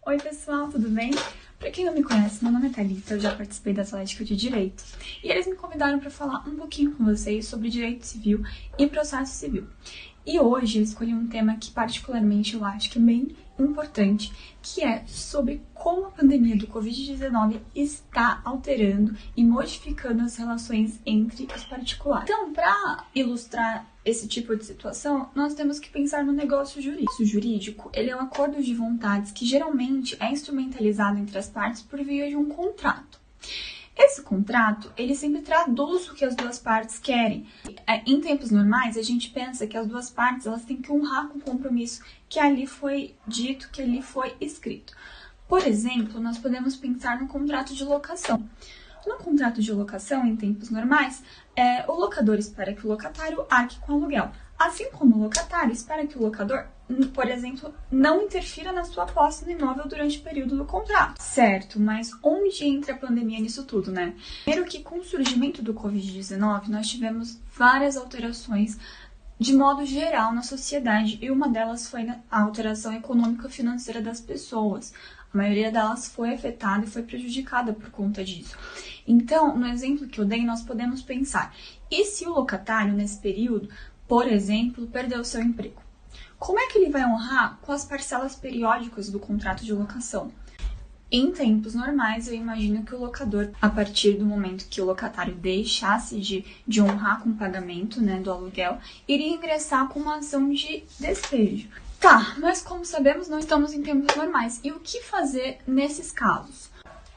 Oi pessoal, tudo bem? Pra quem não me conhece, meu nome é Thalita, eu já participei da Atlética de Direito e eles me convidaram para falar um pouquinho com vocês sobre direito civil e processo civil. E hoje eu escolhi um tema que particularmente eu acho que é bem importante, que é sobre como a pandemia do Covid-19 está alterando e modificando as relações entre os particulares. Então, para ilustrar esse tipo de situação, nós temos que pensar no negócio jurídico. O jurídico, ele é um acordo de vontades que geralmente é instrumentalizado entre as partes por via de um contrato. Esse contrato, ele sempre traduz o que as duas partes querem. Em tempos normais, a gente pensa que as duas partes elas têm que honrar com o compromisso que ali foi dito, que ali foi escrito. Por exemplo, nós podemos pensar no contrato de locação. No contrato de locação, em tempos normais, o locador espera que o locatário arque com o aluguel, assim como o locatário espera que o locador, por exemplo, não interfira na sua posse no imóvel durante o período do contrato. Certo, mas onde entra a pandemia nisso tudo, né? Primeiro que com o surgimento do Covid-19, nós tivemos várias alterações de modo geral na sociedade, e uma delas foi a alteração econômica e financeira das pessoas. A maioria delas foi afetada e foi prejudicada por conta disso. Então, no exemplo que eu dei, nós podemos pensar, e se o locatário, nesse período, por exemplo, perdeu seu emprego? Como é que ele vai honrar com as parcelas periódicas do contrato de locação? Em tempos normais, eu imagino que o locador, a partir do momento que o locatário deixasse de honrar com o pagamento, do aluguel, iria ingressar com uma ação de despejo. Tá, mas como sabemos, não estamos em tempos normais. E o que fazer nesses casos?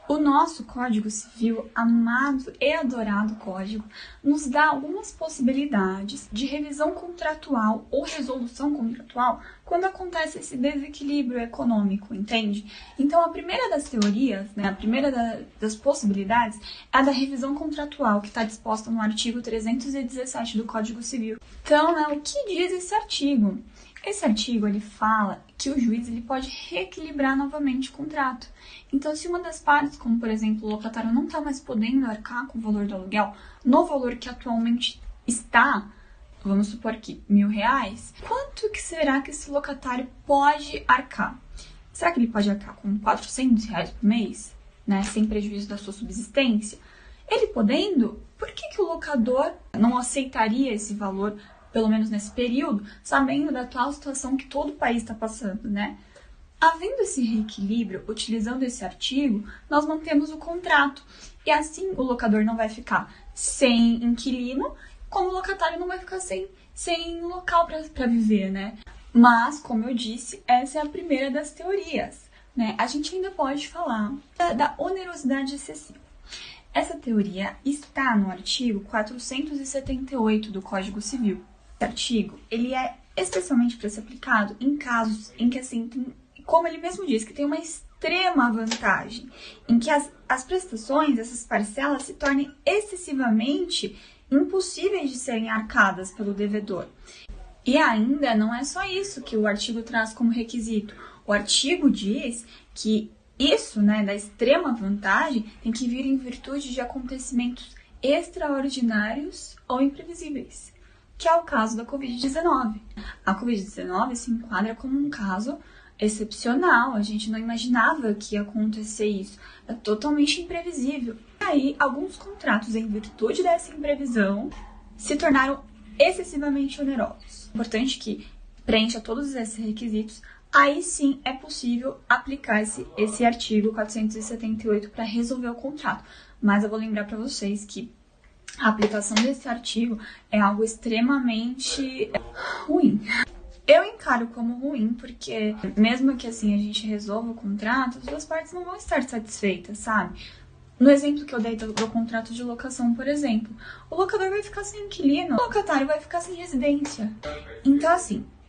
O nosso Código Civil, amado e adorado código, nos dá algumas possibilidades de revisão contratual ou resolução contratual quando acontece esse desequilíbrio econômico, entende? Então, a primeira das teorias, a primeira das possibilidades é a da revisão contratual, que está disposta no artigo 317 do Código Civil. Então, o que diz esse artigo? Esse artigo, ele fala que o juiz ele pode reequilibrar novamente o contrato. Então, se uma das partes, como por exemplo o locatário, não está mais podendo arcar com o valor do aluguel, no valor que atualmente está, vamos supor que R$1.000, quanto que será que esse locatário pode arcar? Será que ele pode arcar com R$400 por mês, sem prejuízo da sua subsistência? Ele podendo, por que o locador não aceitaria esse valor, pelo menos nesse período, sabendo da atual situação que todo o país está passando, Havendo esse reequilíbrio, utilizando esse artigo, nós mantemos o contrato. E assim o locador não vai ficar sem inquilino, como o locatário não vai ficar sem local para viver, Mas, como eu disse, essa é a primeira das teorias, A gente ainda pode falar da onerosidade excessiva. Essa teoria está no artigo 478 do Código Civil. Esse artigo, ele é especialmente para ser aplicado em casos em que, como ele mesmo diz, que tem uma extrema vantagem, em que as prestações, essas parcelas, se tornem excessivamente impossíveis de serem arcadas pelo devedor. E ainda não é só isso que o artigo traz como requisito. O artigo diz que isso, da extrema vantagem, tem que vir em virtude de acontecimentos extraordinários ou imprevisíveis, que é o caso da Covid-19. A Covid-19 se enquadra como um caso excepcional, a gente não imaginava que ia acontecer isso, é totalmente imprevisível. E aí, alguns contratos, em virtude dessa imprevisão, se tornaram excessivamente onerosos. Importante que preencha todos esses requisitos, aí sim é possível aplicar esse artigo 478 para resolver o contrato. Mas eu vou lembrar para vocês que a aplicação desse artigo é algo extremamente ruim. Eu encaro como ruim porque, mesmo que a gente resolva o contrato, as duas partes não vão estar satisfeitas, sabe? No exemplo que eu dei do contrato de locação, por exemplo, o locador vai ficar sem inquilino, o locatário vai ficar sem residência. Então,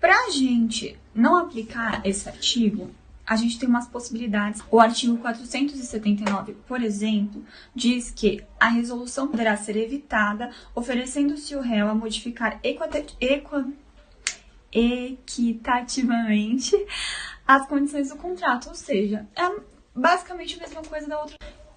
pra gente não aplicar esse artigo, a gente tem umas possibilidades. O artigo 479, por exemplo, diz que a resolução poderá ser evitada oferecendo-se o réu a modificar equitativamente as condições do contrato, ou seja, é basicamente a mesma coisa da outra.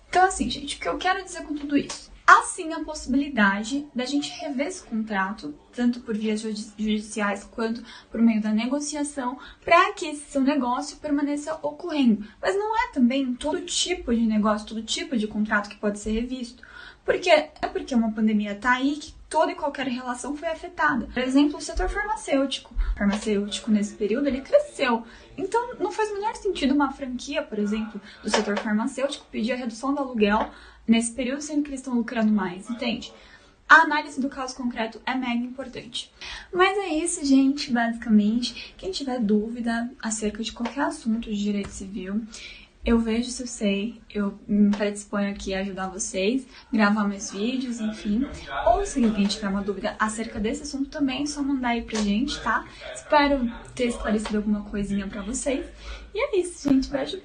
Então, gente, o que eu quero dizer com tudo isso? há sim a possibilidade da gente rever esse contrato, tanto por vias judiciais quanto por meio da negociação, para que esse seu negócio permaneça ocorrendo. Mas não é também todo tipo de negócio, todo tipo de contrato que pode ser revisto. Porque é porque uma pandemia está aí que toda e qualquer relação foi afetada. Por exemplo, o setor farmacêutico. O farmacêutico, nesse período, ele cresceu. Então, não faz o menor sentido uma franquia, por exemplo, do setor farmacêutico pedir a redução do aluguel nesse período, sendo que eles estão lucrando mais, entende? A análise do caso concreto é mega importante. Mas é isso, gente, basicamente. Quem tiver dúvida acerca de qualquer assunto de direito civil, eu vejo se eu sei, eu me predisponho aqui a ajudar vocês, gravar meus vídeos, enfim. Ou se alguém tiver uma dúvida acerca desse assunto também, é só mandar aí pra gente, tá? Espero ter esclarecido alguma coisinha pra vocês. E é isso, gente. Beijo.